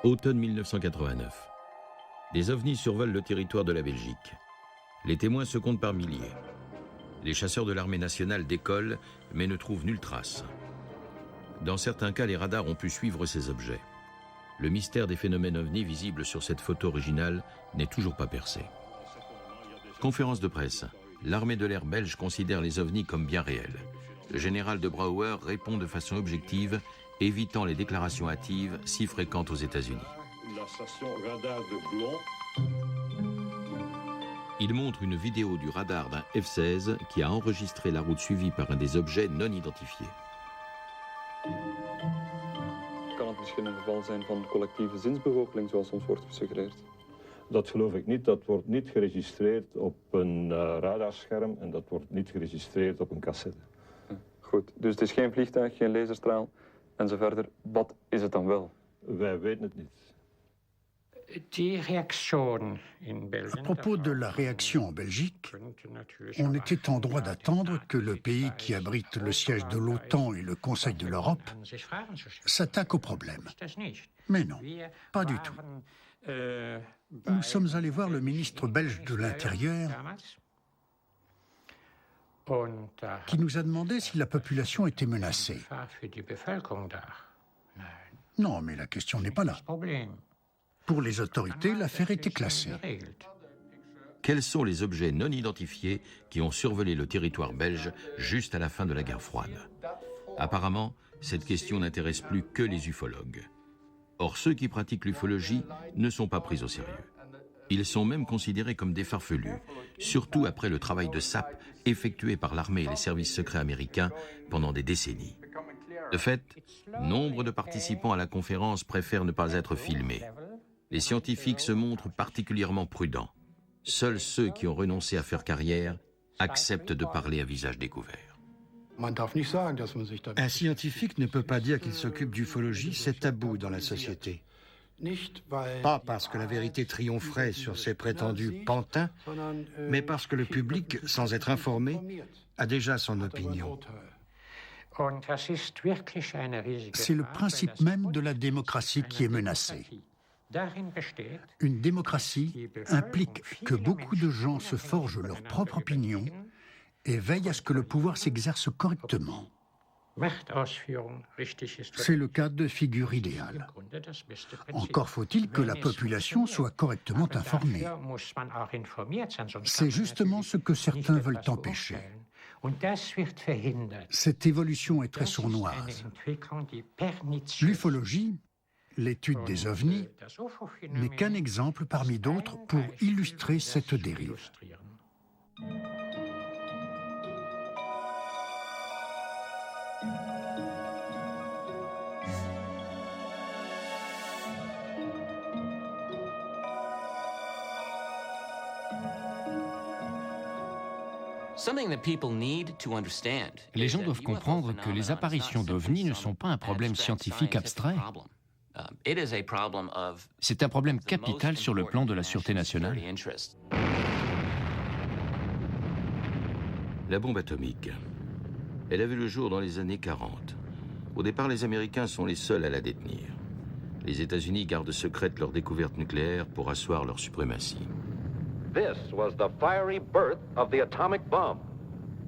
Automne 1989. Des ovnis survolent le territoire de la Belgique. Les témoins se comptent par milliers. Les chasseurs de l'armée nationale décollent, mais ne trouvent nulle trace. Dans certains cas, les radars ont pu suivre ces objets. Le mystère des phénomènes ovnis visibles sur cette photo originale n'est toujours pas percé. Conférence de presse. L'armée de l'air belge considère les ovnis comme bien réels. Le général de Brouwer répond de façon objective, évitant les déclarations hâtives si fréquentes aux États-Unis. La station radar de Blon. Il montre une vidéo du radar d'un F-16 qui a enregistré la route suivie par un des objets non identifiés. Kan het misschien een geval zijn van collectieve zinsbegoocheling, zoals ons wordt gesuggereerd? Dat geloof ik niet. Dat wordt niet geregistreerd op een radarscherm en dat wordt niet geregistreerd op een cassette. Goed, dus het is geen vliegtuig, geen laserstraal en zo verder. Wat is het dan wel? Wij weten het niet. À propos de la réaction en Belgique, on était en droit d'attendre que le pays qui abrite le siège de l'OTAN et le Conseil de l'Europe s'attaque au problème. Mais non, pas du tout. Nous sommes allés voir le ministre belge de l'Intérieur qui nous a demandé si la population était menacée. Non, mais la question n'est pas là. Pour les autorités, l'affaire était classée. Quels sont les objets non identifiés qui ont survolé le territoire belge juste à la fin de la guerre froide? Apparemment, cette question n'intéresse plus que les ufologues. Or, ceux qui pratiquent l'ufologie ne sont pas pris au sérieux. Ils sont même considérés comme des farfelus, surtout après le travail de sape effectué par l'armée et les services secrets américains pendant des décennies. De fait, nombre de participants à la conférence préfèrent ne pas être filmés. Les scientifiques se montrent particulièrement prudents. Seuls ceux qui ont renoncé à faire carrière acceptent de parler à visage découvert. Un scientifique ne peut pas dire qu'il s'occupe d'ufologie, c'est tabou dans la société. Pas parce que la vérité triompherait sur ces prétendus pantins, mais parce que le public, sans être informé, a déjà son opinion. C'est le principe même de la démocratie qui est menacé. Une démocratie implique que beaucoup de gens se forgent leur propre opinion et veillent à ce que le pouvoir s'exerce correctement. C'est le cas de figure idéale. Encore faut-il que la population soit correctement informée. C'est justement ce que certains veulent empêcher. Cette évolution est très sournoise. L'ufologie, l'étude des ovnis, n'est qu'un exemple parmi d'autres pour illustrer cette dérive. Les gens doivent comprendre que les apparitions d'ovnis ne sont pas un problème scientifique abstrait. C'est un problème capital sur le plan de la sûreté nationale. La bombe atomique. Elle a vu le jour dans les années 40. Au départ, les Américains sont les seuls à la détenir. Les États-Unis gardent secrète leur découverte nucléaire pour asseoir leur suprématie. This was the fiery birth of the atomic bomb,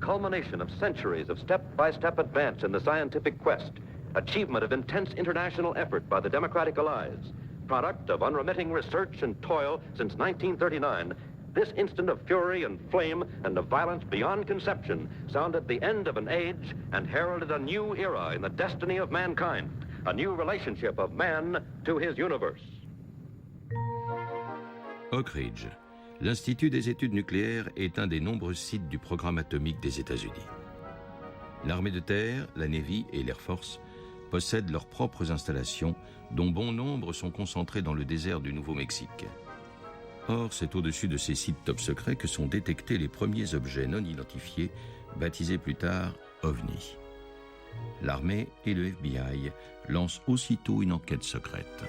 culmination of centuries of step-by-step advance in the scientific quest, achievement of intense international effort by the Democratic Allies, product of unremitting research and toil since 1939. This instant of fury and flame and of violence beyond conception sounded the end of an age and heralded a new era in the destiny of mankind, a new relationship of man to his universe. Oak Ridge. L'Institut des études nucléaires est un des nombreux sites du programme atomique des États-Unis. L'armée de terre, la Navy et l'Air Force possèdent leurs propres installations, dont bon nombre sont concentrées dans le désert du Nouveau-Mexique. Or, c'est au-dessus de ces sites top secrets que sont détectés les premiers objets non identifiés, baptisés plus tard OVNI. L'armée et le FBI lancent aussitôt une enquête secrète.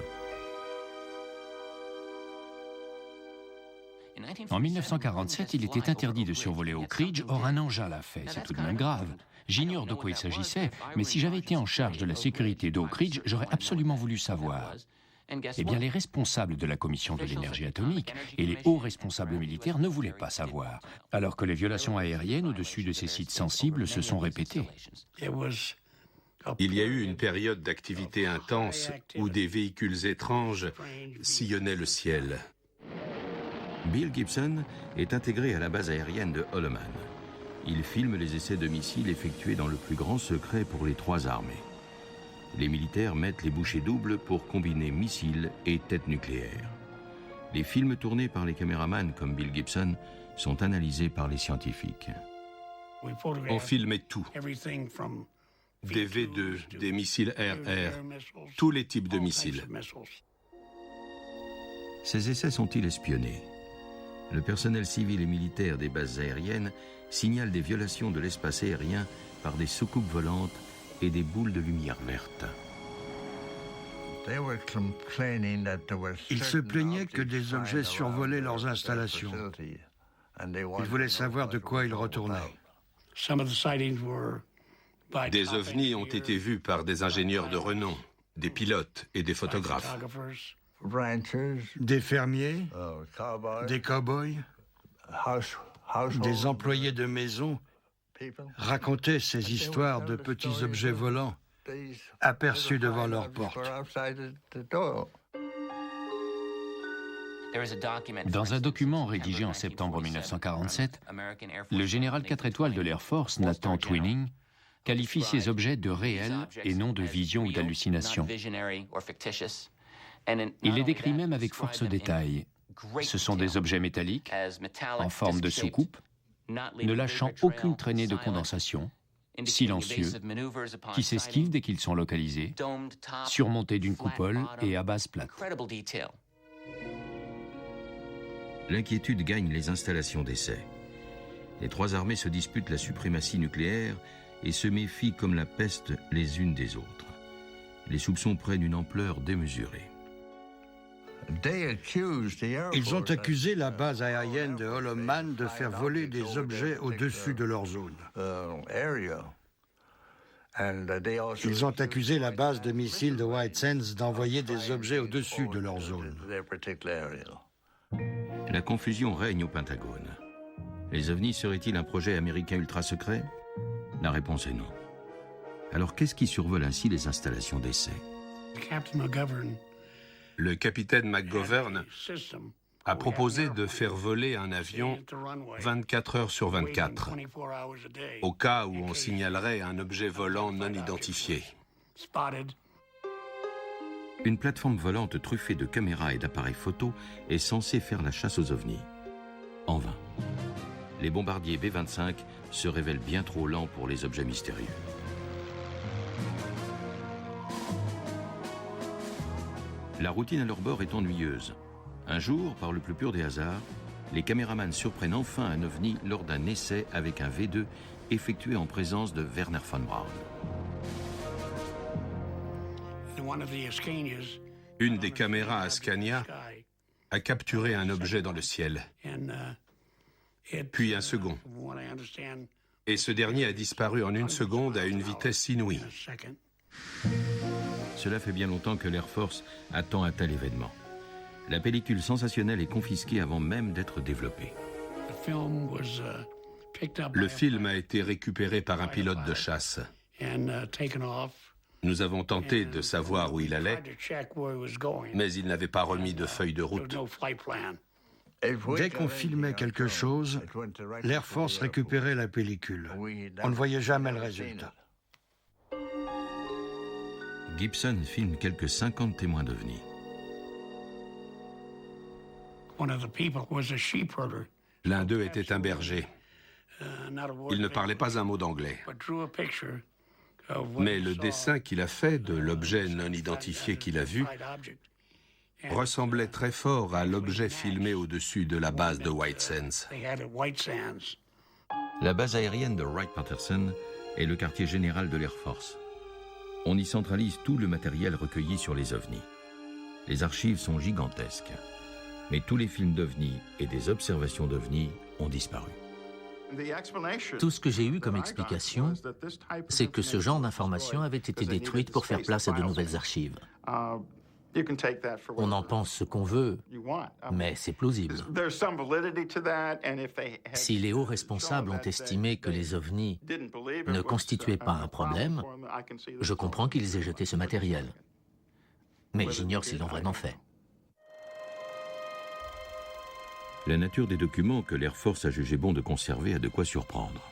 En 1947, il était interdit de survoler Oak Ridge, or un engin l'a fait. C'est tout de même grave. J'ignore de quoi il s'agissait, mais si j'avais été en charge de la sécurité d'Oak Ridge, j'aurais absolument voulu savoir. Eh bien, les responsables de la Commission de l'énergie atomique et les hauts responsables militaires ne voulaient pas savoir, alors que les violations aériennes au-dessus de ces sites sensibles se sont répétées. Il y a eu une période d'activité intense où des véhicules étranges sillonnaient le ciel. Bill Gibson est intégré à la base aérienne de Holloman. Il filme les essais de missiles effectués dans le plus grand secret pour les 3 armées. Les militaires mettent les bouchées doubles pour combiner missiles et têtes nucléaires. Les films tournés par les caméramans comme Bill Gibson sont analysés par les scientifiques. On filmait tout. Des V2, des missiles RR, tous les types de missiles. Ces essais sont-ils espionnés? Le personnel civil et militaire des bases aériennes signale des violations de l'espace aérien par des soucoupes volantes et des boules de lumière verte. Ils se plaignaient que des objets survolaient leurs installations. Ils voulaient savoir de quoi ils retournaient. Des ovnis ont été vus par des ingénieurs de renom, des pilotes et des photographes. Des fermiers, des cow-boys, des employés de maison racontaient ces histoires de petits objets volants aperçus devant leur porte. Dans un document rédigé en septembre 1947, le général 4 étoiles de l'Air Force, Nathan Twining, qualifie ces objets de réels et non de visions ou d'hallucinations. Il les décrit même avec force détail. Ce sont des objets métalliques, en forme de soucoupe, ne lâchant aucune traînée de condensation, silencieux, qui s'esquivent dès qu'ils sont localisés, surmontés d'une coupole et à base plate. L'inquiétude gagne les installations d'essai. Les 3 armées se disputent la suprématie nucléaire et se méfient comme la peste les unes des autres. Les soupçons prennent une ampleur démesurée. Ils ont accusé la base aérienne de Holloman de faire voler des objets au-dessus de leur zone. Ils ont accusé la base de missiles de White Sands d'envoyer des objets au-dessus de leur zone. La confusion règne au Pentagone. Les ovnis seraient-ils un projet américain ultra secret? La réponse est non. Alors qu'est-ce qui survole ainsi les installations d'essai? Le capitaine McGovern a proposé de faire voler un avion 24 heures sur 24, au cas où on signalerait un objet volant non identifié. Une plateforme volante truffée de caméras et d'appareils photo est censée faire la chasse aux ovnis. En vain. Les bombardiers B-25 se révèlent bien trop lents pour les objets mystérieux. La routine à leur bord est ennuyeuse. Un jour, par le plus pur des hasards, les caméramans surprennent enfin un ovni lors d'un essai avec un V2 effectué en présence de Werner von Braun. Une des caméras à Scania a capturé un objet dans le ciel, puis un second. Et ce dernier a disparu en 1 seconde à une vitesse inouïe. Cela fait bien longtemps que l'Air Force attend un tel événement. La pellicule sensationnelle est confisquée avant même d'être développée. Le film a été récupéré par un pilote de chasse. Nous avons tenté de savoir où il allait, mais il n'avait pas remis de feuille de route. Dès qu'on filmait quelque chose, l'Air Force récupérait la pellicule. On ne voyait jamais le résultat. Gibson filme quelques 50 témoins d'ovnis. L'un d'eux était un berger. Il ne parlait pas un mot d'anglais. Mais le dessin qu'il a fait de l'objet non identifié qu'il a vu ressemblait très fort à l'objet filmé au-dessus de la base de White Sands. La base aérienne de Wright-Patterson est le quartier général de l'Air Force. On y centralise tout le matériel recueilli sur les ovnis. Les archives sont gigantesques. Mais tous les films d'ovnis et des observations d'ovnis ont disparu. Tout ce que j'ai eu comme explication, c'est que ce genre d'informations avait été détruite pour faire place à de nouvelles archives. On en pense ce qu'on veut, mais c'est plausible. Si les hauts responsables ont estimé que les ovnis ne constituaient pas un problème, je comprends qu'ils aient jeté ce matériel. Mais j'ignore s'ils l'ont vraiment fait. La nature des documents que l'Air Force a jugé bon de conserver a de quoi surprendre.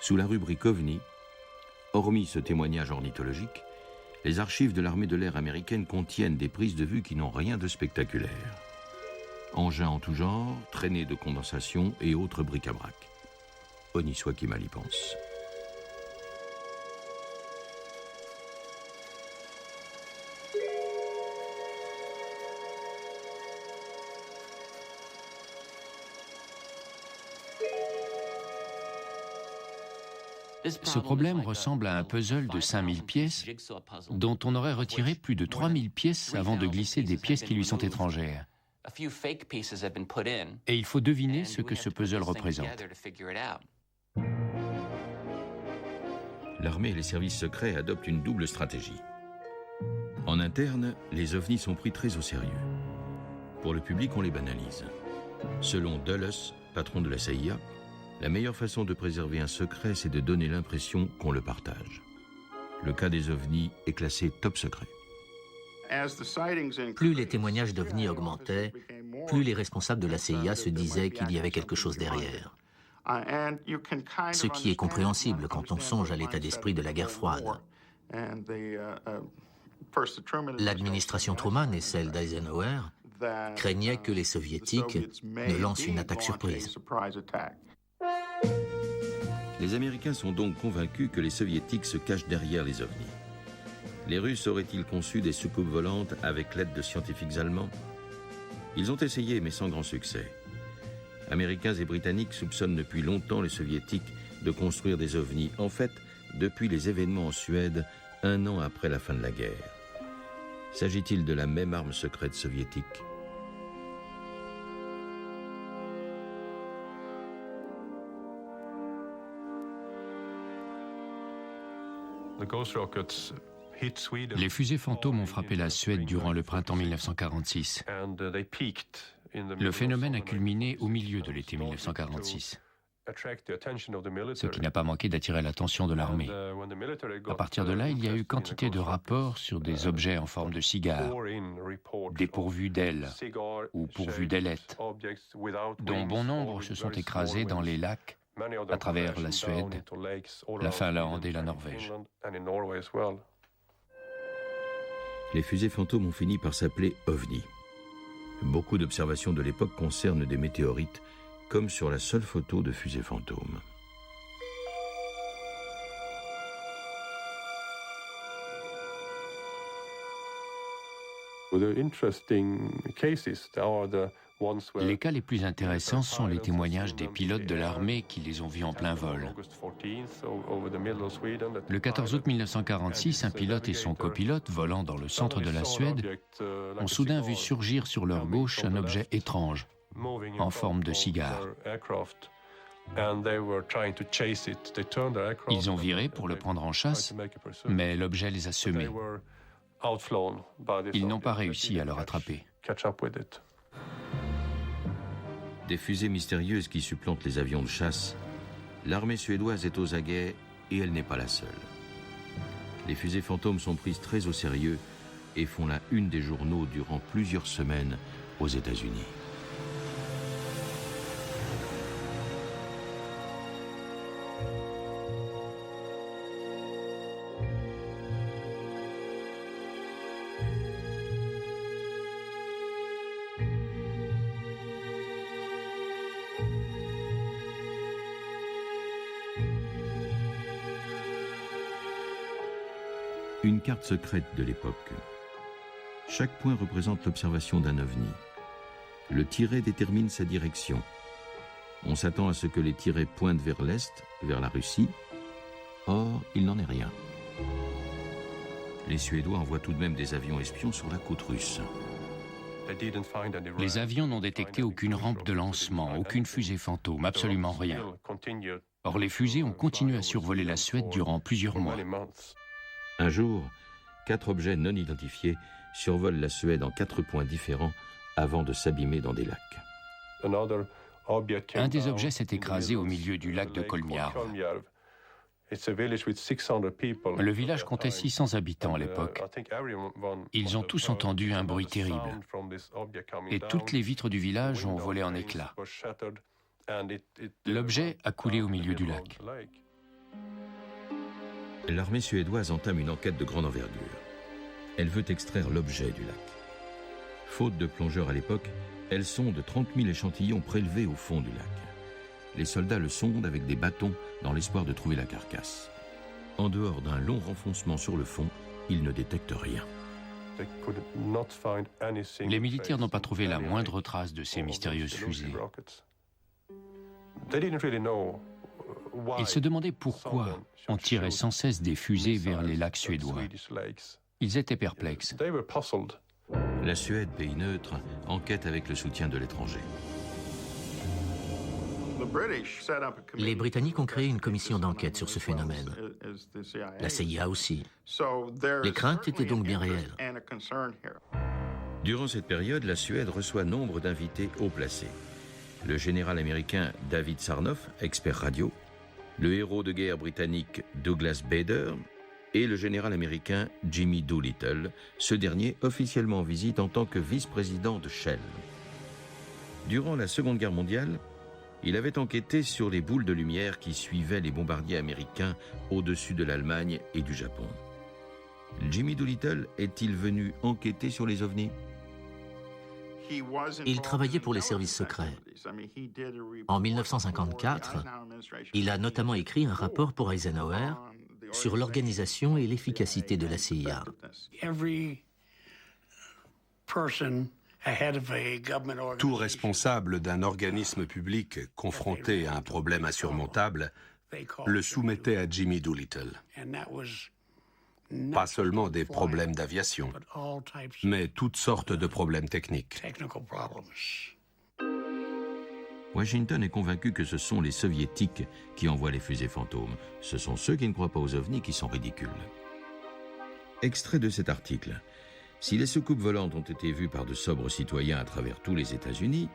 Sous la rubrique OVNI, hormis ce témoignage ornithologique, les archives de l'armée de l'air américaine contiennent des prises de vue qui n'ont rien de spectaculaire. Engins en tout genre, traînées de condensation et autres bric-à-brac. Honni soit qui mal y pense. Ce problème ressemble à un puzzle de 5000 pièces dont on aurait retiré plus de 3000 pièces avant de glisser des pièces qui lui sont étrangères. Et il faut deviner ce que ce puzzle représente. L'armée et les services secrets adoptent une double stratégie. En interne, les ovnis sont pris très au sérieux. Pour le public, on les banalise. Selon Dulles, patron de la CIA, la meilleure façon de préserver un secret, c'est de donner l'impression qu'on le partage. Le cas des ovnis est classé top secret. Plus les témoignages d'ovnis augmentaient, plus les responsables de la CIA se disaient qu'il y avait quelque chose derrière. Ce qui est compréhensible quand on songe à l'état d'esprit de la guerre froide. L'administration Truman et celle d'Eisenhower craignaient que les Soviétiques ne lancent une attaque surprise. Les Américains sont donc convaincus que les Soviétiques se cachent derrière les ovnis. Les Russes auraient-ils conçu des soucoupes volantes avec l'aide de scientifiques allemands? Ils ont essayé, mais sans grand succès. Américains et Britanniques soupçonnent depuis longtemps les Soviétiques de construire des ovnis, en fait, depuis les événements en Suède, 1 an après la fin de la guerre. S'agit-il de la même arme secrète soviétique? Les fusées fantômes ont frappé la Suède durant le printemps 1946. Le phénomène a culminé au milieu de l'été 1946, ce qui n'a pas manqué d'attirer l'attention de l'armée. À partir de là, il y a eu quantité de rapports sur des objets en forme de cigare, dépourvus d'ailes ou pourvus d'ailettes, dont bon nombre se sont écrasés dans les lacs à travers la Suède, la Finlande et la Norvège. Les fusées fantômes ont fini par s'appeler OVNI. Beaucoup d'observations de l'époque concernent des météorites, comme sur la seule photo de fusée fantôme. Les cas les plus intéressants sont les témoignages des pilotes de l'armée qui les ont vus en plein vol. Le 14 août 1946, un pilote et son copilote, volant dans le centre de la Suède, ont soudain vu surgir sur leur gauche un objet étrange, en forme de cigare. Ils ont viré pour le prendre en chasse, mais l'objet les a semés. Ils n'ont pas réussi à le rattraper. Des fusées mystérieuses qui supplantent les avions de chasse, l'armée suédoise est aux aguets et elle n'est pas la seule. Les fusées fantômes sont prises très au sérieux et font la une des journaux durant plusieurs semaines aux États-Unis. Une carte secrète de l'époque. Chaque point représente l'observation d'un ovni. Le tiret détermine sa direction. On s'attend à ce que les tirets pointent vers l'est, vers la Russie. Or, il n'en est rien. Les Suédois envoient tout de même des avions espions sur la côte russe. Les avions n'ont détecté aucune rampe de lancement, aucune fusée fantôme, absolument rien. Or, les fusées ont continué à survoler la Suède durant plusieurs mois. Un jour, 4 objets non identifiés survolent la Suède en 4 points différents avant de s'abîmer dans des lacs. Un des objets s'est écrasé au milieu du lac de Kolmjärv. Le village comptait 600 habitants à l'époque. Ils ont tous entendu un bruit terrible. Et toutes les vitres du village ont volé en éclats. L'objet a coulé au milieu du lac. L'armée suédoise entame une enquête de grande envergure. Elle veut extraire l'objet du lac. Faute de plongeurs à l'époque, elle sonde 30 000 échantillons prélevés au fond du lac. Les soldats le sondent avec des bâtons dans l'espoir de trouver la carcasse. En dehors d'un long renfoncement sur le fond, ils ne détectent rien. Les militaires n'ont pas trouvé la moindre trace de ces mystérieuses fusées. Ils se demandaient pourquoi on tirait sans cesse des fusées vers les lacs suédois. Ils étaient perplexes. La Suède, pays neutre, enquête avec le soutien de l'étranger. Les Britanniques ont créé une commission d'enquête sur ce phénomène. La CIA aussi. Les craintes étaient donc bien réelles. Durant cette période, la Suède reçoit nombre d'invités haut placés. Le général américain David Sarnoff, expert radio, le héros de guerre britannique Douglas Bader et le général américain Jimmy Doolittle, ce dernier officiellement en visite en tant que vice-président de Shell. Durant la Seconde Guerre mondiale, il avait enquêté sur les boules de lumière qui suivaient les bombardiers américains au-dessus de l'Allemagne et du Japon. Jimmy Doolittle est-il venu enquêter sur les ovnis ? Il travaillait pour les services secrets. En 1954, il a notamment écrit un rapport pour Eisenhower sur l'organisation et l'efficacité de la CIA. Tout responsable d'un organisme public confronté à un problème insurmontable le soumettait à Jimmy Doolittle. Pas seulement des problèmes d'aviation, mais toutes sortes de problèmes techniques. Washington est convaincu que ce sont les soviétiques qui envoient les fusées fantômes. Ce sont ceux qui ne croient pas aux ovnis qui sont ridicules. Extrait de cet article. Si les soucoupes volantes ont été vues par de sobres citoyens à travers tous les États-Unis,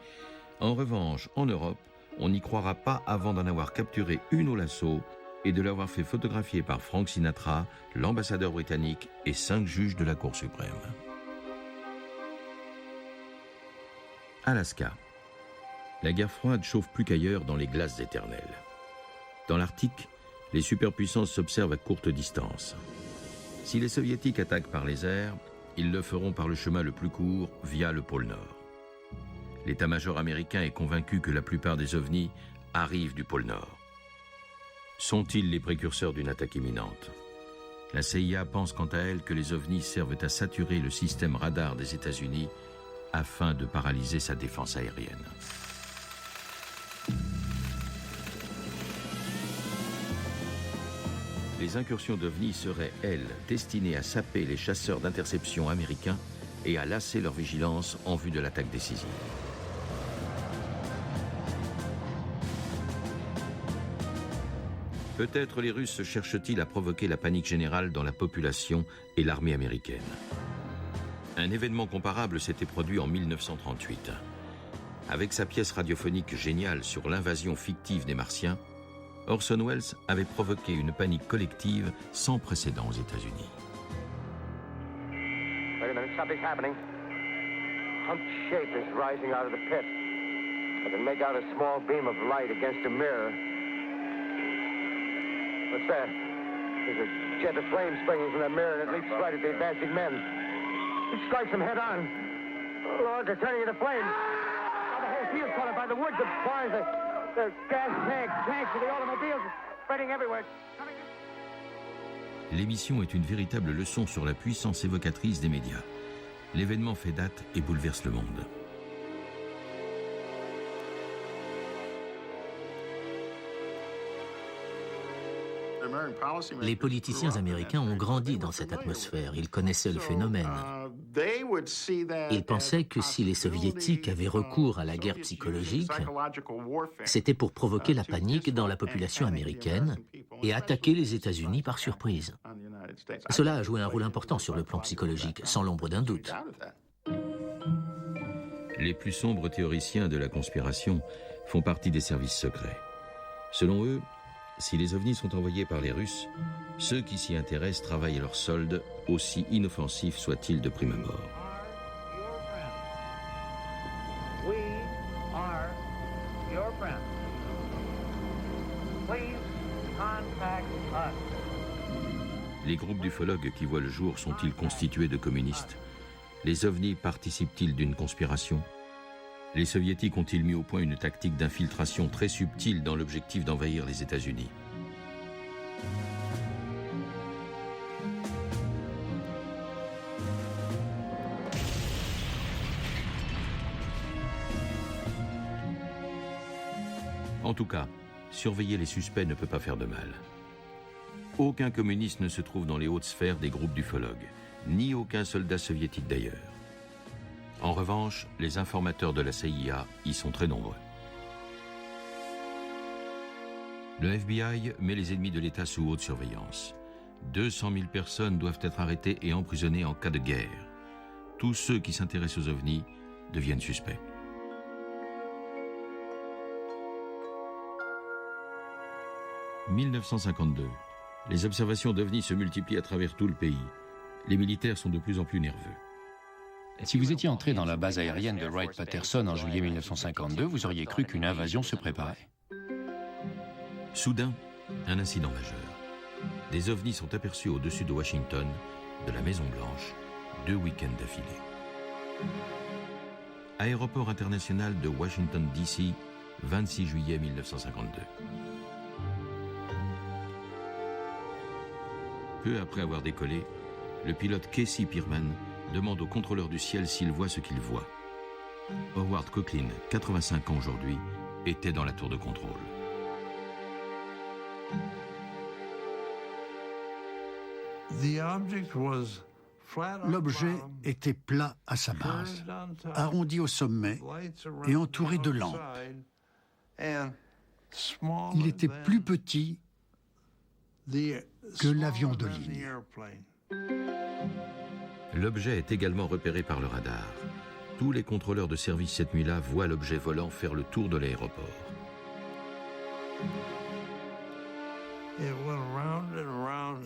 en revanche, en Europe, on n'y croira pas avant d'en avoir capturé une au lasso et de l'avoir fait photographier par Frank Sinatra, l'ambassadeur britannique et 5 juges de la Cour suprême. Alaska. La guerre froide chauffe plus qu'ailleurs dans les glaces éternelles. Dans l'Arctique, les superpuissances s'observent à courte distance. Si les soviétiques attaquent par les airs, ils le feront par le chemin le plus court, via le pôle Nord. L'état-major américain est convaincu que la plupart des ovnis arrivent du pôle Nord. Sont-ils les précurseurs d'une attaque imminente ? La CIA pense quant à elle que les ovnis servent à saturer le système radar des États-Unis afin de paralyser sa défense aérienne. Les incursions d'ovnis seraient, elles, destinées à saper les chasseurs d'interception américains et à lasser leur vigilance en vue de l'attaque décisive. Peut-être les Russes cherchent-ils à provoquer la panique générale dans la population et l'armée américaine. Un événement comparable s'était produit en 1938. Avec sa pièce radiophonique géniale sur l'invasion fictive des Martiens, Orson Welles avait provoqué une panique collective sans précédent aux États-Unis. Wait a minute, something's happening. Some shape is rising out of the pit. I can make out a small beam of light against a mirror. What's that? There's a jet of flame springing from that mirror and it leaps right at the advancing men. It strikes them head on. Lord, they're turning into flames. Oh, the whole field's caught up by the woods, the barns, the gas tanks of the automobiles spreading everywhere. L'émission est une véritable leçon sur la puissance évocatrice des médias. L'événement fait date et bouleverse le monde. Les politiciens américains ont grandi dans cette atmosphère. Ils connaissaient le phénomène. Ils pensaient que si les Soviétiques avaient recours à la guerre psychologique, c'était pour provoquer la panique dans la population américaine et attaquer les États-Unis par surprise. Cela a joué un rôle important sur le plan psychologique, sans l'ombre d'un doute. Les plus sombres théoriciens de la conspiration font partie des services secrets. Selon eux, si les ovnis sont envoyés par les Russes, ceux qui s'y intéressent travaillent à leur solde, aussi inoffensifs soient-ils de prime abord. Les groupes d'ufologues qui voient le jour sont-ils constitués de communistes? Les ovnis participent-ils d'une conspiration? Les Soviétiques ont-ils mis au point une tactique d'infiltration très subtile dans l'objectif d'envahir les États-Unis? En tout cas, surveiller les suspects ne peut pas faire de mal. Aucun communiste ne se trouve dans les hautes sphères des groupes d'ufologues, ni aucun soldat soviétique d'ailleurs. En revanche, les informateurs de la CIA y sont très nombreux. Le FBI met les ennemis de l'État sous haute surveillance. 200 000 personnes doivent être arrêtées et emprisonnées en cas de guerre. Tous ceux qui s'intéressent aux ovnis deviennent suspects. « 1952. Les observations d'ovnis se multiplient à travers tout le pays. Les militaires sont de plus en plus nerveux. Si vous étiez entré dans la base aérienne de Wright-Patterson en juillet 1952, vous auriez cru qu'une invasion se préparait. Soudain, un incident majeur. Des ovnis sont aperçus au-dessus de Washington, de la Maison-Blanche, 2 week-ends d'affilée. Aéroport international de Washington, D.C., 26 juillet 1952. Peu après avoir décollé, le pilote Casey Pierman demande au contrôleur du ciel s'il voit ce qu'il voit. Howard Cochrane, 85 ans aujourd'hui, était dans la tour de contrôle. L'objet était plat à sa base, arrondi au sommet et entouré de lampes. Il était plus petit que l'avion de ligne. L'objet est également repéré par le radar. Tous les contrôleurs de service cette nuit-là voient l'objet volant faire le tour de l'aéroport.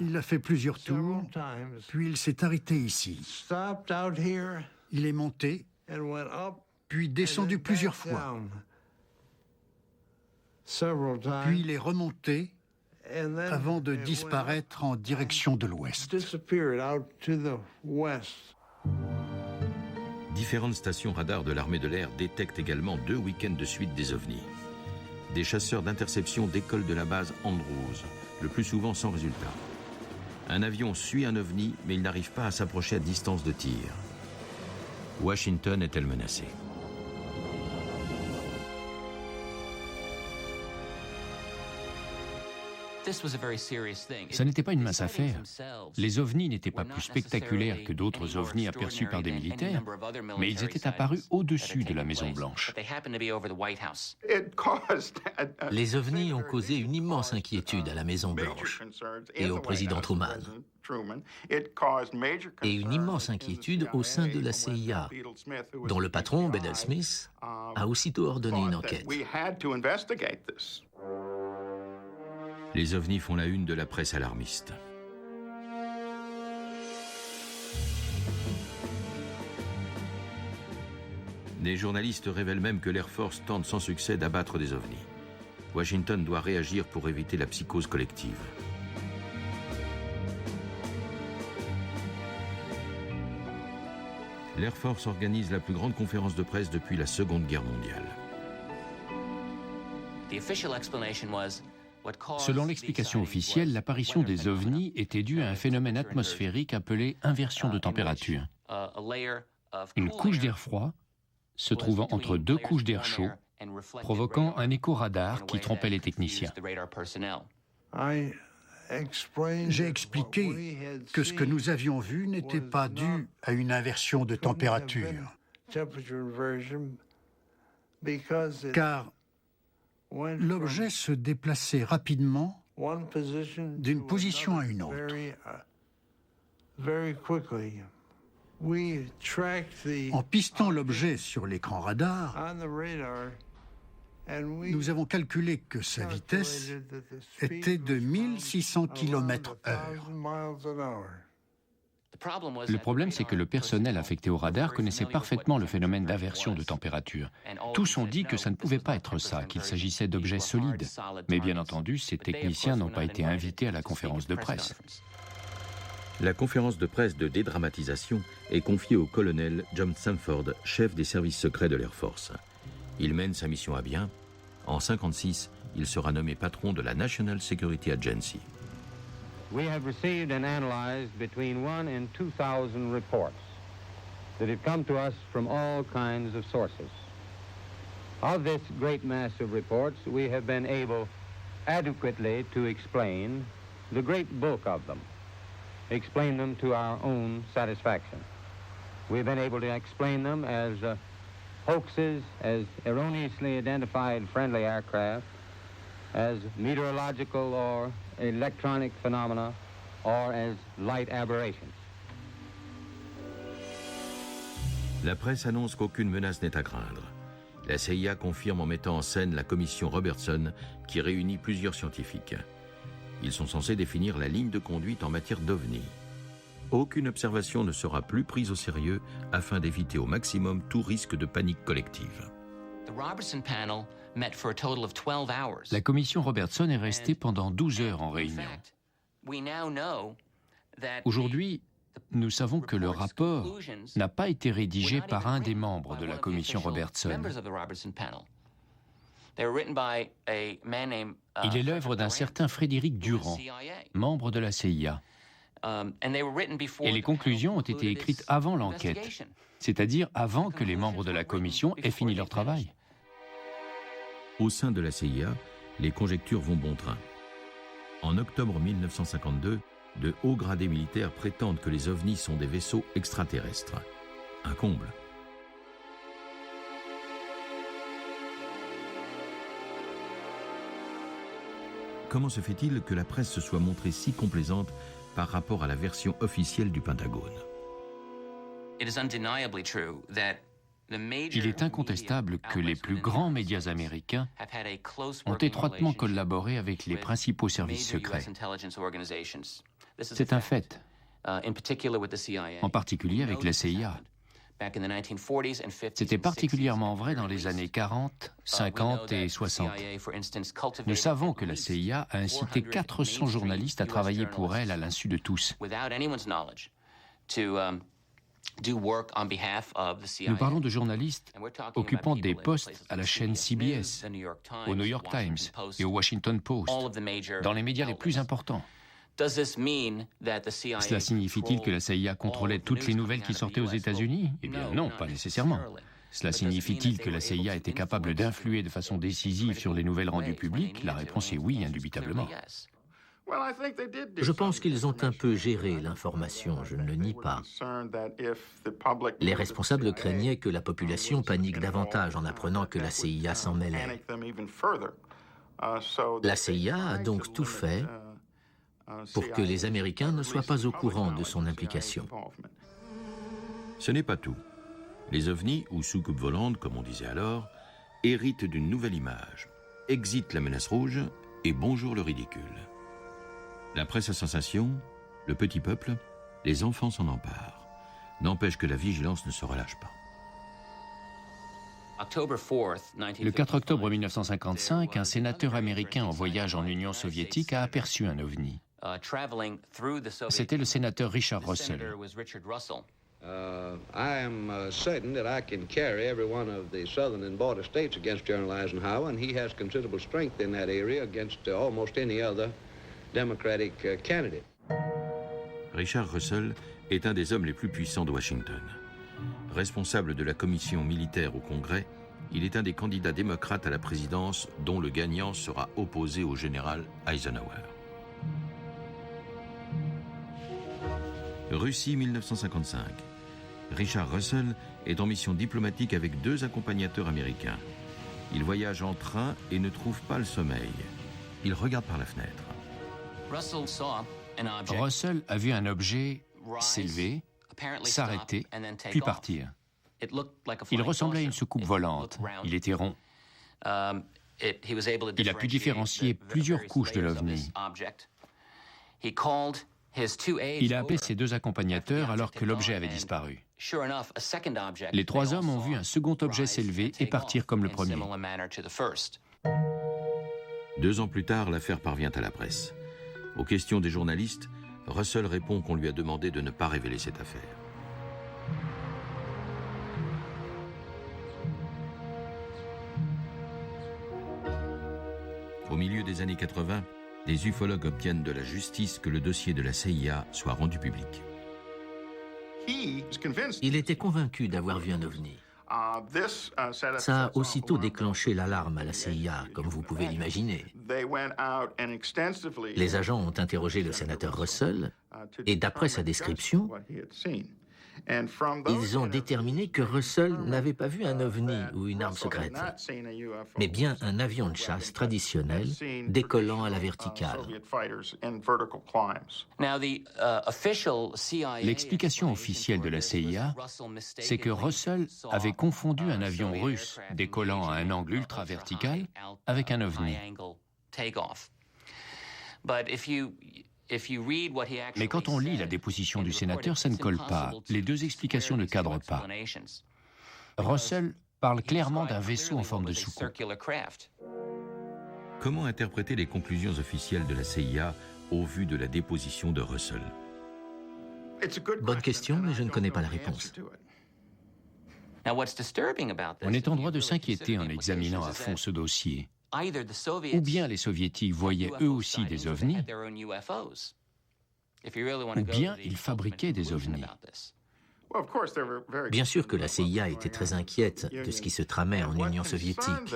Il a fait plusieurs tours, puis il s'est arrêté ici. Il est monté, puis descendu plusieurs fois. Puis il est remonté avant de disparaître en direction de l'ouest. Différentes stations radars de l'armée de l'air détectent également 2 week-ends de suite des ovnis. Des chasseurs d'interception décollent de la base Andrews, le plus souvent sans résultat. Un avion suit un ovni, mais il n'arrive pas à s'approcher à distance de tir. Washington est-elle menacée? Ça n'était pas une mince affaire. Les ovnis n'étaient pas plus spectaculaires que d'autres ovnis aperçus par des militaires, mais ils étaient apparus au-dessus de la Maison-Blanche. Les ovnis ont causé une immense inquiétude à la Maison-Blanche et au président Truman. Et une immense inquiétude au sein de la CIA, dont le patron, Bedell Smith, a aussitôt ordonné une enquête. Les ovnis font la une de la presse alarmiste. Des journalistes révèlent même que l'Air Force tente sans succès d'abattre des ovnis. Washington doit réagir pour éviter la psychose collective. L'Air Force organise la plus grande conférence de presse depuis la Seconde Guerre mondiale. Selon l'explication officielle, l'apparition des ovnis était due à un phénomène atmosphérique appelé inversion de température. Une couche d'air froid se trouvant entre 2 couches d'air chaud, provoquant un écho radar qui trompait les techniciens. J'ai expliqué que ce que nous avions vu n'était pas dû à une inversion de température, car l'objet se déplaçait rapidement d'une position à une autre. En pistant l'objet sur l'écran radar, nous avons calculé que sa vitesse était de 1600 km/h. Le problème, c'est que le personnel affecté au radar connaissait parfaitement le phénomène d'inversion de température. Tous ont dit que ça ne pouvait pas être ça, qu'il s'agissait d'objets solides. Mais bien entendu, ces techniciens n'ont pas été invités à la conférence de presse. La conférence de presse de dédramatisation est confiée au colonel John Sanford, chef des services secrets de l'Air Force. Il mène sa mission à bien. En 1956, il sera nommé patron de la National Security Agency. We have received and analyzed between 1 and 2,000 reports that have come to us from all kinds of sources. Of this great mass of reports, we have been able adequately to explain the great bulk of them, explain them to our own satisfaction. We've been able to explain them as hoaxes, as erroneously identified friendly aircraft, as meteorological or electronic phenomena, or as light aberrations. La presse annonce qu'aucune menace n'est à craindre. La CIA confirme en mettant en scène la commission Robertson qui réunit plusieurs scientifiques. Ils sont censés définir la ligne de conduite en matière d'OVNI. Aucune observation ne sera plus prise au sérieux afin d'éviter au maximum tout risque de panique collective. La commission Robertson est restée pendant 12 heures en réunion. Aujourd'hui, nous savons que le rapport n'a pas été rédigé par un des membres de la commission Robertson. Il est l'œuvre d'un certain Frédéric Durand, membre de la CIA. Et les conclusions ont été écrites avant l'enquête, c'est-à-dire avant que les membres de la commission aient fini leur travail. Au sein de la CIA, les conjectures vont bon train. En octobre 1952, de hauts gradés militaires prétendent que les ovnis sont des vaisseaux extraterrestres. Un comble. Comment se fait-il que la presse se soit montrée si complaisante par rapport à la version officielle du Pentagone? Il est incontestable que les plus grands médias américains ont étroitement collaboré avec les principaux services secrets. C'est un fait, en particulier avec la CIA. C'était particulièrement vrai dans les années 40, 50 et 60. Nous savons que la CIA a incité 400 journalistes à travailler pour elle à l'insu de tous. Nous parlons de journalistes occupant des postes à la chaîne CBS, au New York Times et au Washington Post, dans les médias les plus importants. Cela signifie-t-il que la CIA contrôlait toutes les nouvelles qui sortaient aux États-Unis? Eh bien non, pas nécessairement. Cela signifie-t-il que la CIA était capable d'influer de façon décisive sur les nouvelles rendues publiques? La réponse est oui, indubitablement. Je pense qu'ils ont un peu géré l'information, je ne le nie pas. Les responsables craignaient que la population panique davantage en apprenant que la CIA s'en mêlait. La CIA a donc tout fait pour que les Américains ne soient pas au courant de son implication. Ce n'est pas tout. Les ovnis, ou soucoupes volantes, comme on disait alors, héritent d'une nouvelle image. Exit la menace rouge et bonjour le ridicule. La presse à sensation, le petit peuple, les enfants s'en emparent. N'empêche que la vigilance ne se relâche pas. Le 4 octobre 1955, un sénateur américain en voyage en Union soviétique a aperçu un ovni. C'était le sénateur Richard Russell. I am certain that I can carry every one of the southern and border states against General Eisenhower, and he has considerable strength in that area against almost any other Democratic candidate. Richard Russell est un des hommes les plus puissants de Washington. Responsable de la commission militaire au Congrès, il est un des candidats démocrates à la présidence dont le gagnant sera opposé au général Eisenhower. Russie 1955. Richard Russell est en mission diplomatique avec 2 accompagnateurs américains. Il voyage en train et ne trouve pas le sommeil. Il regarde par la fenêtre. Russell a vu un objet s'élever, s'arrêter, puis partir. Il ressemblait à une soucoupe volante. Il était rond. Il a pu différencier plusieurs couches de l'OVNI. Il a appelé ses 2 accompagnateurs alors que l'objet avait disparu. Les 3 hommes ont vu un second objet s'élever et partir comme le premier. 2 ans plus tard, l'affaire parvient à la presse. Aux questions des journalistes, Russell répond qu'on lui a demandé de ne pas révéler cette affaire. Au milieu des années 80, des ufologues obtiennent de la justice que le dossier de la CIA soit rendu public. Il était convaincu d'avoir vu un ovni. Ça a aussitôt déclenché l'alarme à la CIA, comme vous pouvez l'imaginer. Les agents ont interrogé le sénateur Russell et d'après sa description, ils ont déterminé que Russell n'avait pas vu un ovni ou une arme secrète, mais bien un avion de chasse traditionnel décollant à la verticale. L'explication officielle de la CIA, c'est que Russell avait confondu un avion russe décollant à un angle ultra-vertical avec un ovni. Mais quand on lit la déposition du sénateur, ça ne colle pas. Les 2 explications ne cadrent pas. Russell parle clairement d'un vaisseau en forme de soucoupe. Comment interpréter les conclusions officielles de la CIA au vu de la déposition de Russell? Bonne question, mais je ne connais pas la réponse. On est en droit de s'inquiéter en examinant à fond ce dossier. Ou bien les Soviétiques voyaient eux aussi des ovnis, ou bien ils fabriquaient des ovnis. Bien sûr que la CIA était très inquiète de ce qui se tramait en Union soviétique,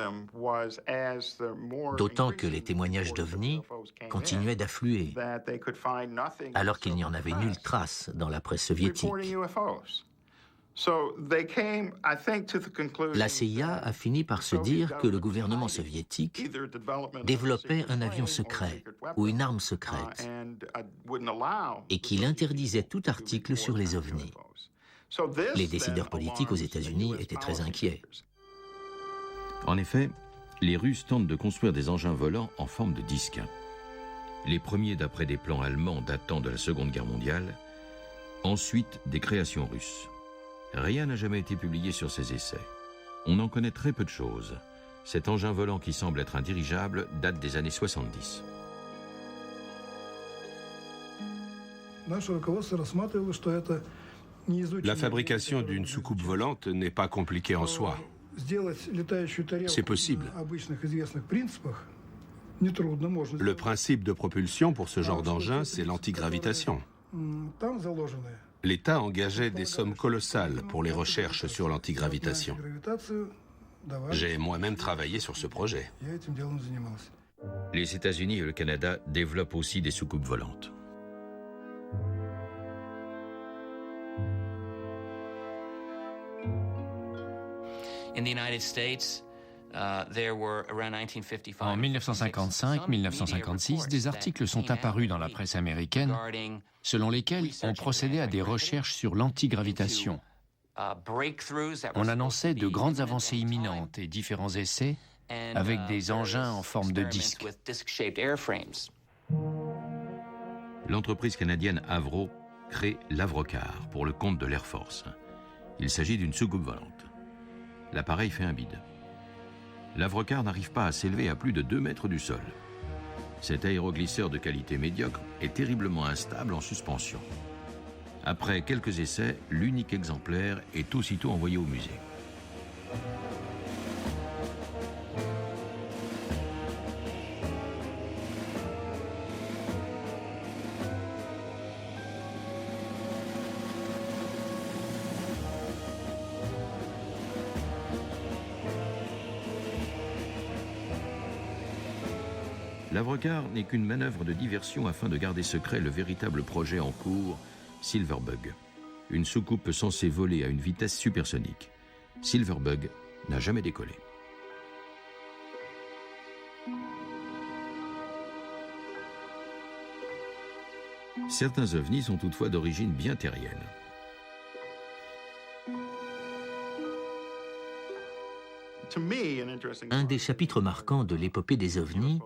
d'autant que les témoignages d'ovnis continuaient d'affluer, alors qu'il n'y en avait nulle trace dans la presse soviétique. La CIA a fini par se dire que le gouvernement soviétique développait un avion secret ou une arme secrète et qu'il interdisait tout article sur les ovnis. Les décideurs politiques aux États-Unis étaient très inquiets. En effet, les Russes tentent de construire des engins volants en forme de disque. Les premiers d'après des plans allemands datant de la Seconde Guerre mondiale, ensuite des créations russes. Rien n'a jamais été publié sur ces essais. On en connaît très peu de choses. Cet engin volant qui semble être un dirigeable date des années 70. La fabrication d'une soucoupe volante n'est pas compliquée en soi. C'est possible. Le principe de propulsion pour ce genre d'engin, c'est l'antigravitation. L'État engageait des sommes colossales pour les recherches sur l'antigravitation. J'ai moi-même travaillé sur ce projet. Les États-Unis et le Canada développent aussi des soucoupes volantes. En 1955-1956, des articles sont apparus dans la presse américaine selon lesquels on procédait à des recherches sur l'antigravitation. On annonçait de grandes avancées imminentes et différents essais avec des engins en forme de disque. L'entreprise canadienne Avro crée l'Avrocar pour le compte de l'Air Force. Il s'agit d'une soucoupe volante. L'appareil fait un bide. L'Avrocar n'arrive pas à s'élever à plus de 2 mètres du sol. Cet aéroglisseur de qualité médiocre est terriblement instable en suspension. Après quelques essais, l'unique exemplaire est aussitôt envoyé au musée. L'Avrocar n'est qu'une manœuvre de diversion afin de garder secret le véritable projet en cours Silverbug, une soucoupe censée voler à une vitesse supersonique. Silverbug n'a jamais décollé. Certains ovnis sont toutefois d'origine bien terrienne. Un des chapitres marquants de l'épopée des ovnis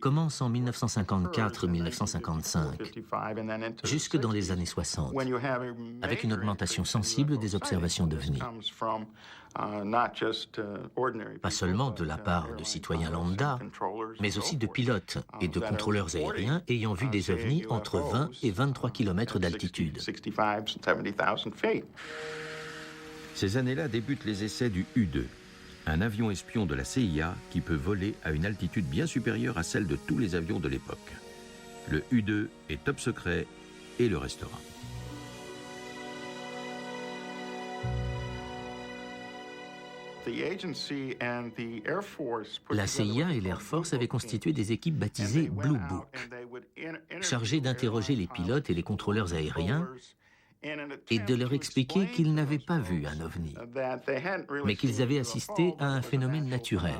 commence en 1954-1955, jusque dans les années 60, avec une augmentation sensible des observations d'ovnis. Pas seulement de la part de citoyens lambda, mais aussi de pilotes et de contrôleurs aériens ayant vu des ovnis entre 20 et 23 km d'altitude. Ces années-là débutent les essais du U-2, un avion espion de la CIA qui peut voler à une altitude bien supérieure à celle de tous les avions de l'époque. Le U-2 est top secret et le restera. La CIA et l'Air Force avaient constitué des équipes baptisées Blue Book, chargées d'interroger les pilotes et les contrôleurs aériens et de leur expliquer qu'ils n'avaient pas vu un ovni, mais qu'ils avaient assisté à un phénomène naturel.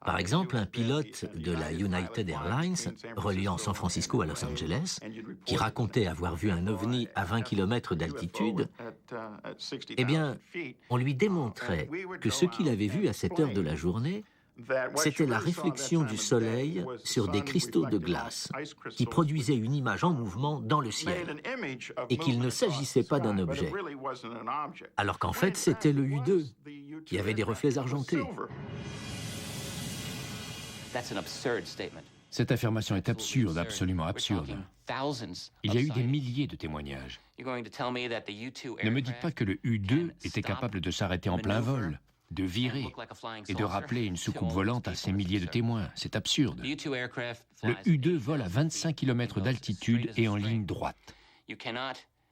Par exemple, un pilote de la United Airlines, reliant San Francisco à Los Angeles, qui racontait avoir vu un ovni à 20 km d'altitude, eh bien, on lui démontrait que ce qu'il avait vu à cette heure de la journée, c'était la réflexion du soleil sur des cristaux de glace qui produisaient une image en mouvement dans le ciel et qu'il ne s'agissait pas d'un objet, alors qu'en fait c'était le U-2 qui avait des reflets argentés. Cette affirmation est absurde, absolument absurde. Il y a eu des milliers de témoignages. Ne me dites pas que le U-2 était capable de s'arrêter en plein vol, de virer et de rappeler une soucoupe volante à ces milliers de témoins. C'est absurde. Le U-2 vole à 25 km d'altitude et en ligne droite.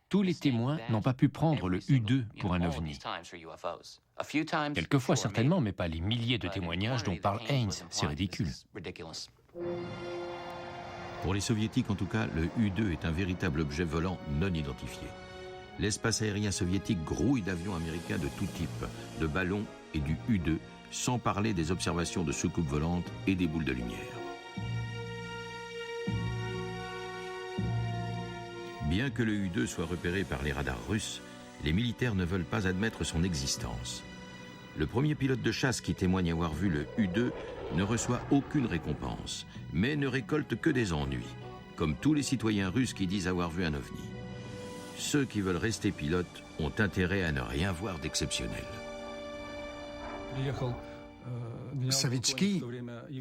Tous les témoins n'ont pas pu prendre le U-2 pour un ovni. Quelquefois certainement, mais pas les milliers de témoignages dont parle Haynes. C'est ridicule. Pour les soviétiques en tout cas, le U-2 est un véritable objet volant non identifié. L'espace aérien soviétique grouille d'avions américains de tout type, de ballons et du U-2, sans parler des observations de soucoupes volantes et des boules de lumière. Bien que le U-2 soit repéré par les radars russes, les militaires ne veulent pas admettre son existence. Le premier pilote de chasse qui témoigne avoir vu le U-2 ne reçoit aucune récompense, mais ne récolte que des ennuis, comme tous les citoyens russes qui disent avoir vu un ovni. Ceux qui veulent rester pilotes ont intérêt à ne rien voir d'exceptionnel. Savitsky,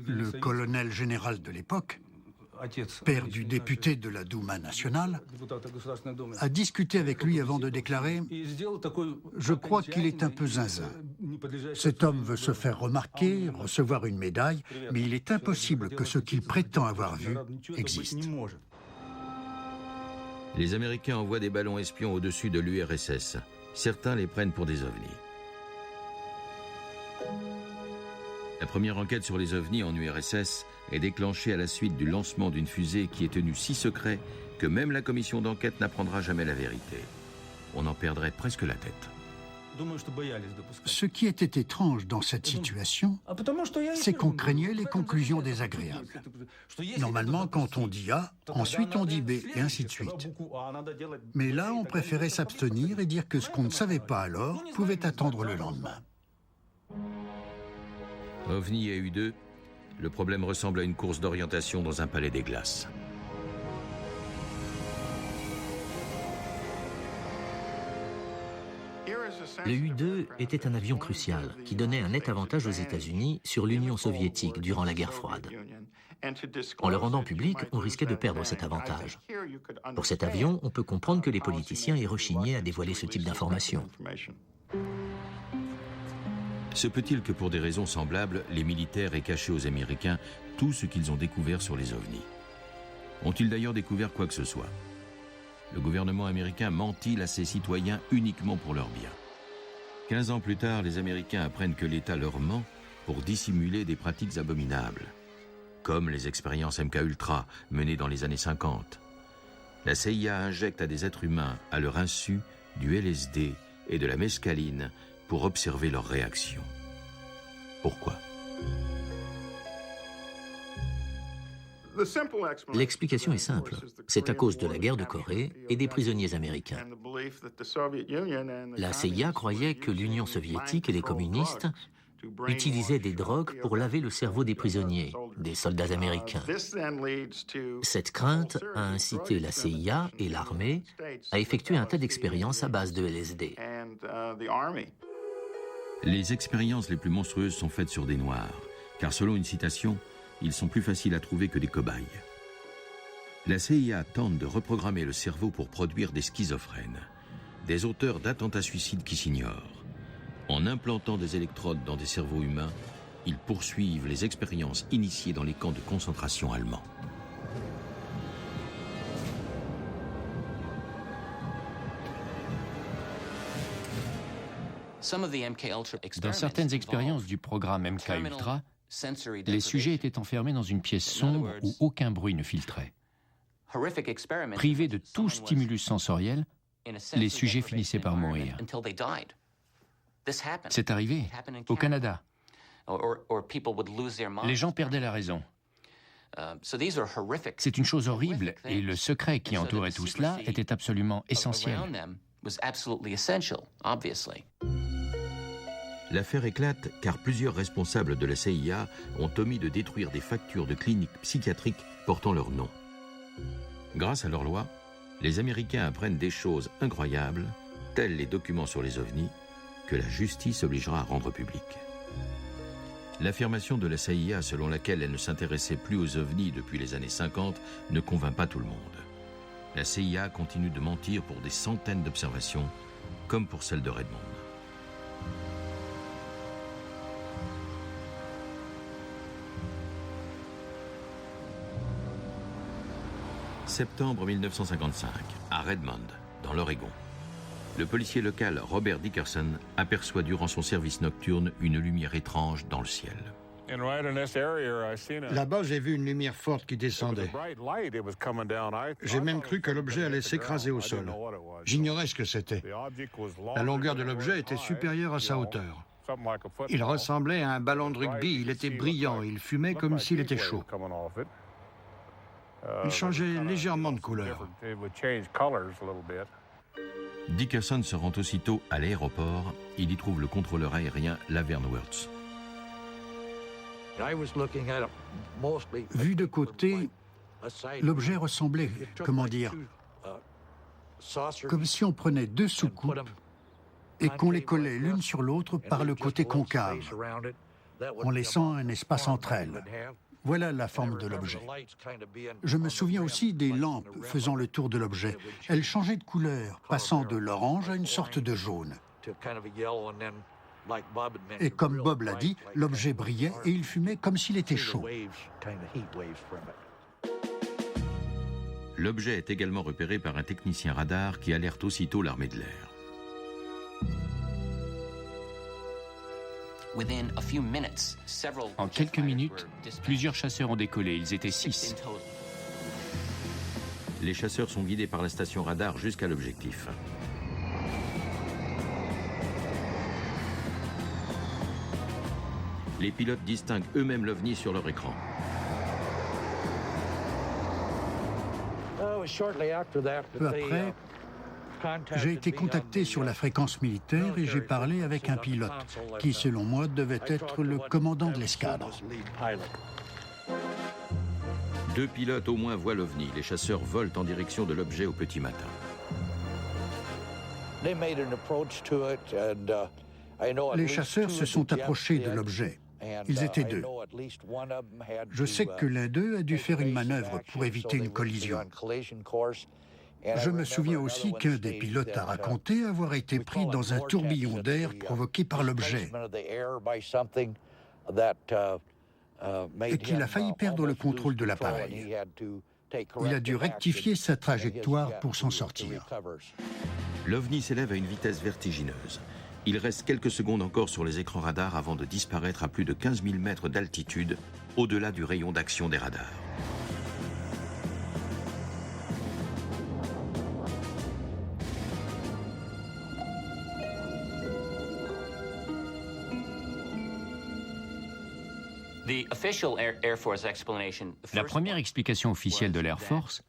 le colonel général de l'époque, père du député de la Douma nationale, a discuté avec lui avant de déclarer « Je crois qu'il est un peu zinzin. Cet homme veut se faire remarquer, recevoir une médaille, mais il est impossible que ce qu'il prétend avoir vu existe. » Les Américains envoient des ballons espions au-dessus de l'URSS. Certains les prennent pour des ovnis. La première enquête sur les ovnis en URSS est déclenchée à la suite du lancement d'une fusée qui est tenue si secret que même la commission d'enquête n'apprendra jamais la vérité. On en perdrait presque la tête. Ce qui était étrange dans cette situation, c'est qu'on craignait les conclusions désagréables. Normalement, quand on dit A, ensuite on dit B, et ainsi de suite. Mais là, on préférait s'abstenir et dire que ce qu'on ne savait pas alors pouvait attendre le lendemain. OVNI et U-2, le problème ressemble à une course d'orientation dans un palais des glaces. Le U-2 était un avion crucial qui donnait un net avantage aux États-Unis sur l'Union soviétique durant la guerre froide. En le rendant public, on risquait de perdre cet avantage. Pour cet avion, on peut comprendre que les politiciens aient rechigné à dévoiler ce type d'informations. Se peut-il que pour des raisons semblables, les militaires aient caché aux Américains tout ce qu'ils ont découvert sur les ovnis? Ont-ils d'ailleurs découvert quoi que ce soit? Le gouvernement américain ment-il à ses citoyens uniquement pour leur bien? 15 ans plus tard, les Américains apprennent que l'État leur ment pour dissimuler des pratiques abominables, comme les expériences MK-Ultra menées dans les années 50. la CIA injecte à des êtres humains, à leur insu, du LSD et de la mescaline pour observer leurs réactions. Pourquoi ? L'explication est simple. C'est à cause de la guerre de Corée et des prisonniers américains. La CIA croyait que l'Union soviétique et les communistes utilisaient des drogues pour laver le cerveau des prisonniers, des soldats américains. Cette crainte a incité la CIA et l'armée à effectuer un tas d'expériences à base de LSD. Les expériences les plus monstrueuses sont faites sur des Noirs, car selon une citation, ils sont plus faciles à trouver que des cobayes. La CIA tente de reprogrammer le cerveau pour produire des schizophrènes, des auteurs d'attentats suicides qui s'ignorent. En implantant des électrodes dans des cerveaux humains, ils poursuivent les expériences initiées dans les camps de concentration allemands. Dans certaines expériences du programme MK-Ultra, les sujets étaient enfermés dans une pièce sombre où aucun bruit ne filtrait. Privés de tout stimulus sensoriel, les sujets finissaient par mourir. C'est arrivé au Canada. Les gens perdaient la raison. C'est une chose horrible et le secret qui entourait tout cela était absolument essentiel. L'affaire éclate car plusieurs responsables de la CIA ont omis de détruire des factures de cliniques psychiatriques portant leur nom. Grâce à leur loi, les Américains apprennent des choses incroyables, tels les documents sur les ovnis, que la justice obligera à rendre publics. L'affirmation de la CIA selon laquelle elle ne s'intéressait plus aux ovnis depuis les années 50 ne convainc pas tout le monde. La CIA continue de mentir pour des centaines d'observations, comme pour celle de Redmond. Septembre 1955, à Redmond, dans l'Oregon. Le policier local Robert Dickerson aperçoit durant son service nocturne une lumière étrange dans le ciel. Là-bas, j'ai vu une lumière forte qui descendait. J'ai même cru que l'objet allait s'écraser au sol. J'ignorais ce que c'était. La longueur de l'objet était supérieure à sa hauteur. Il ressemblait à un ballon de rugby, il était brillant, il fumait comme s'il était chaud. Il changeait légèrement de couleur. Dickerson se rend aussitôt à l'aéroport. Il y trouve le contrôleur aérien Laverne Wirtz. Vu de côté, l'objet ressemblait, comme si on prenait deux soucoupes et qu'on les collait l'une sur l'autre par le côté concave, en laissant un espace entre elles. Voilà la forme de l'objet. Je me souviens aussi des lampes faisant le tour de l'objet. Elles changeaient de couleur, passant de l'orange à une sorte de jaune. Et comme Bob l'a dit, l'objet brillait et il fumait comme s'il était chaud. L'objet est également repéré par un technicien radar qui alerte aussitôt l'armée de l'air. En quelques minutes, plusieurs chasseurs ont décollé. Ils étaient 6. Les chasseurs sont guidés par la station radar jusqu'à l'objectif. Les pilotes distinguent eux-mêmes l'OVNI sur leur écran. Peu après, j'ai été contacté sur la fréquence militaire et j'ai parlé avec un pilote qui, selon moi, devait être le commandant de l'escadre. 2 pilotes au moins voient l'OVNI. Les chasseurs volent en direction de l'objet au petit matin. Les chasseurs se sont approchés de l'objet. Ils étaient 2. Je sais que l'un d'eux a dû faire une manœuvre pour éviter une collision. Je me souviens aussi qu'un des pilotes a raconté avoir été pris dans un tourbillon d'air provoqué par l'objet et qu'il a failli perdre le contrôle de l'appareil. Il a dû rectifier sa trajectoire pour s'en sortir. L'OVNI s'élève à une vitesse vertigineuse. Il reste quelques secondes encore sur les écrans radars avant de disparaître à plus de 15 000 mètres d'altitude, au-delà du rayon d'action des radars. La première explication officielle de l'Air Force,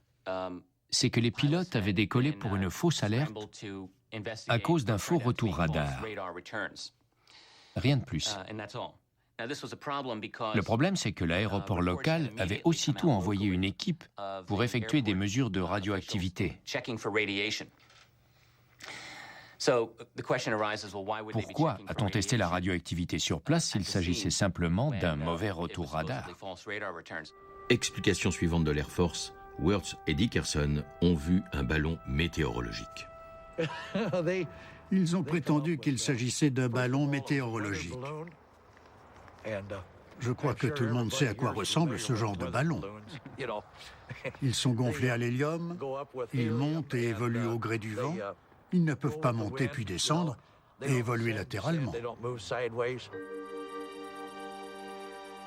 c'est que les pilotes avaient décollé pour une fausse alerte à cause d'un faux retour radar. Rien de plus. Le problème, c'est que l'aéroport local avait aussitôt envoyé une équipe pour effectuer des mesures de radioactivité. Pourquoi a-t-on testé la radioactivité sur place s'il s'agissait simplement d'un mauvais retour radar? Explication suivante de l'Air Force, Wirtz et Dickerson ont vu un ballon météorologique. Ils ont prétendu qu'il s'agissait d'un ballon météorologique. Je crois que tout le monde sait à quoi ressemble ce genre de ballon. Ils sont gonflés à l'hélium, ils montent et évoluent au gré du vent. Ils ne peuvent pas monter puis descendre et évoluer latéralement.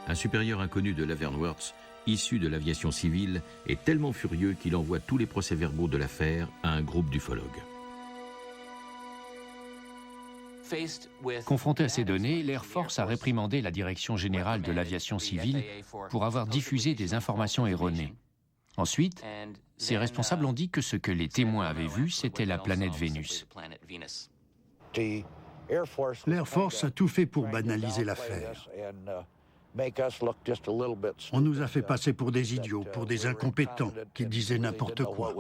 Un supérieur inconnu de Laverne Wirtz, issu de l'aviation civile, est tellement furieux qu'il envoie tous les procès-verbaux de l'affaire à un groupe d'ufologues. Confronté à ces données, l'Air Force a réprimandé la Direction générale de l'aviation civile pour avoir diffusé des informations erronées. Ensuite, ces responsables ont dit que ce que les témoins avaient vu, c'était la planète Vénus. L'Air Force a tout fait pour banaliser l'affaire. On nous a fait passer pour des idiots, pour des incompétents qui disaient n'importe quoi.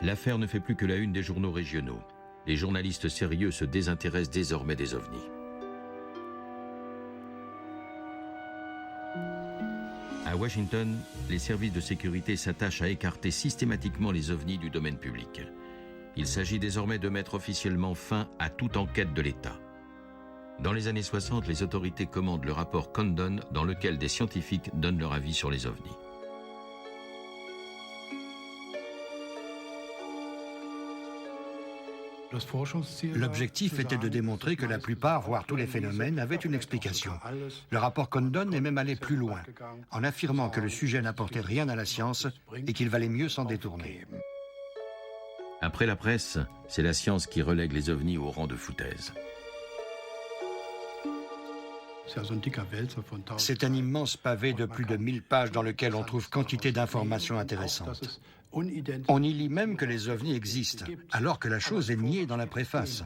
L'affaire ne fait plus que la une des journaux régionaux. Les journalistes sérieux se désintéressent désormais des ovnis. À Washington, les services de sécurité s'attachent à écarter systématiquement les ovnis du domaine public. Il s'agit désormais de mettre officiellement fin à toute enquête de l'État. Dans les années 60, les autorités commandent le rapport Condon dans lequel des scientifiques donnent leur avis sur les ovnis. L'objectif était de démontrer que la plupart, voire tous les phénomènes, avaient une explication. Le rapport Condon est même allé plus loin, en affirmant que le sujet n'apportait rien à la science et qu'il valait mieux s'en détourner. Après la presse, c'est la science qui relègue les ovnis au rang de foutaise. C'est un immense pavé de plus de 1000 pages dans lequel on trouve quantité d'informations intéressantes. On y lit même que les ovnis existent, alors que la chose est niée dans la préface.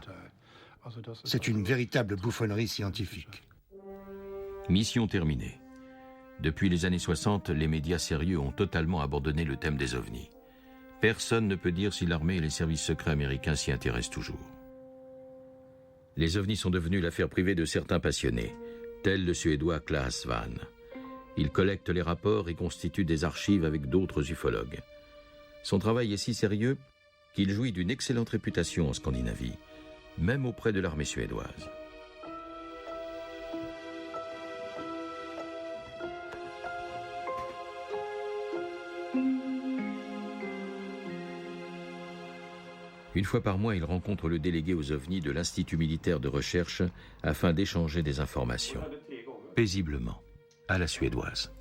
C'est une véritable bouffonnerie scientifique. Mission terminée. Depuis les années 60, les médias sérieux ont totalement abandonné le thème des ovnis. Personne ne peut dire si l'armée et les services secrets américains s'y intéressent toujours. Les ovnis sont devenus l'affaire privée de certains passionnés, tel le Suédois Claes Svahn. Il collecte les rapports et constitue des archives avec d'autres ufologues. Son travail est si sérieux qu'il jouit d'une excellente réputation en Scandinavie, même auprès de l'armée suédoise. Une fois par mois, il rencontre le délégué aux ovnis de l'Institut militaire de recherche afin d'échanger des informations. Paisiblement, à la suédoise.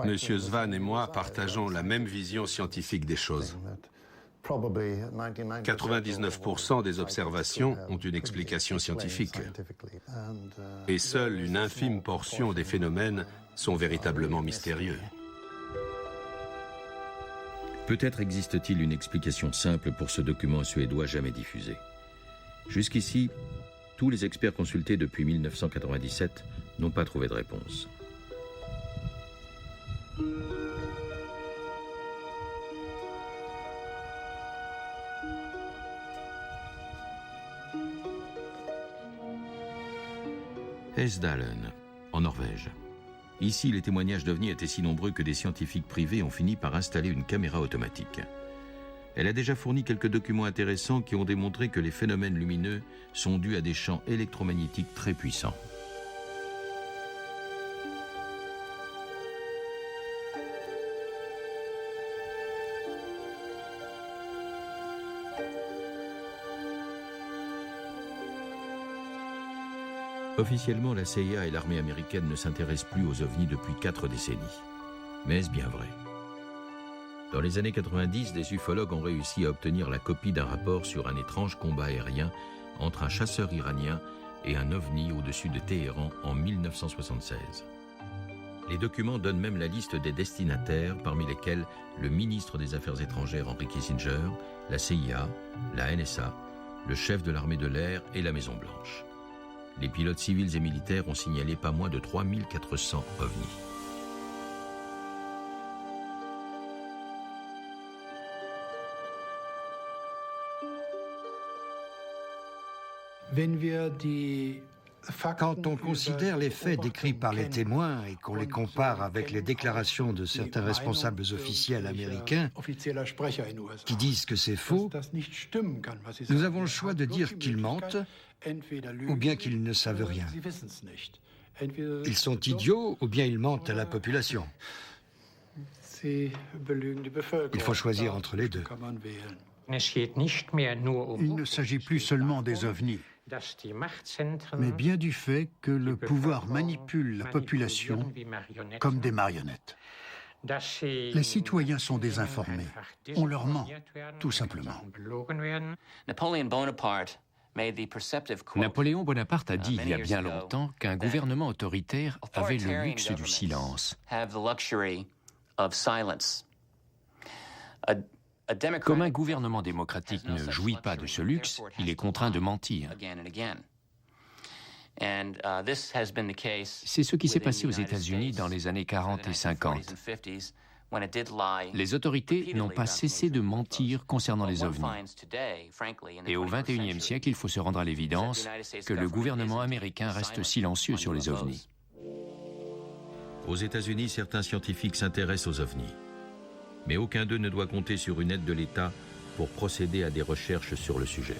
Monsieur Svahn et moi partageons la même vision scientifique des choses. 99% des observations ont une explication scientifique. Et seule une infime portion des phénomènes sont véritablement mystérieux. Peut-être existe-t-il une explication simple pour ce document suédois jamais diffusé. Jusqu'ici, tous les experts consultés depuis 1997 n'ont pas trouvé de réponse. Hesdalen, en Norvège. Ici, les témoignages d'ovnis étaient si nombreux que des scientifiques privés ont fini par installer une caméra automatique. Elle a déjà fourni quelques documents intéressants qui ont démontré que les phénomènes lumineux sont dus à des champs électromagnétiques très puissants. Officiellement, la CIA et l'armée américaine ne s'intéressent plus aux ovnis depuis 4 décennies. Mais est-ce bien vrai? Dans les années 90, des ufologues ont réussi à obtenir la copie d'un rapport sur un étrange combat aérien entre un chasseur iranien et un ovni au-dessus de Téhéran en 1976. Les documents donnent même la liste des destinataires, parmi lesquels le ministre des Affaires étrangères Henry Kissinger, la CIA, la NSA, le chef de l'armée de l'air et la Maison-Blanche. Les pilotes civils et militaires ont signalé pas moins de 3400 ovnis. Quand on considère les faits décrits par les témoins et qu'on les compare avec les déclarations de certains responsables officiels américains qui disent que c'est faux, nous avons le choix de dire qu'ils mentent ou bien qu'ils ne savent rien. Ils sont idiots ou bien ils mentent à la population. Il faut choisir entre les deux. Il ne s'agit plus seulement des ovnis, mais bien du fait que le pouvoir manipule la population comme des marionnettes. Les citoyens sont désinformés. On leur ment, tout simplement. Napoléon Bonaparte a dit il y a bien longtemps qu'un gouvernement autoritaire avait le luxe du silence. Comme un gouvernement démocratique ne jouit pas de ce luxe, il est contraint de mentir. C'est ce qui s'est passé aux États-Unis dans les années 40 et 50. Les autorités n'ont pas cessé de mentir concernant les ovnis. Et au XXIe siècle, il faut se rendre à l'évidence que le gouvernement américain reste silencieux sur les ovnis. Aux États-Unis, certains scientifiques s'intéressent aux ovnis. Mais aucun d'eux ne doit compter sur une aide de l'État pour procéder à des recherches sur le sujet.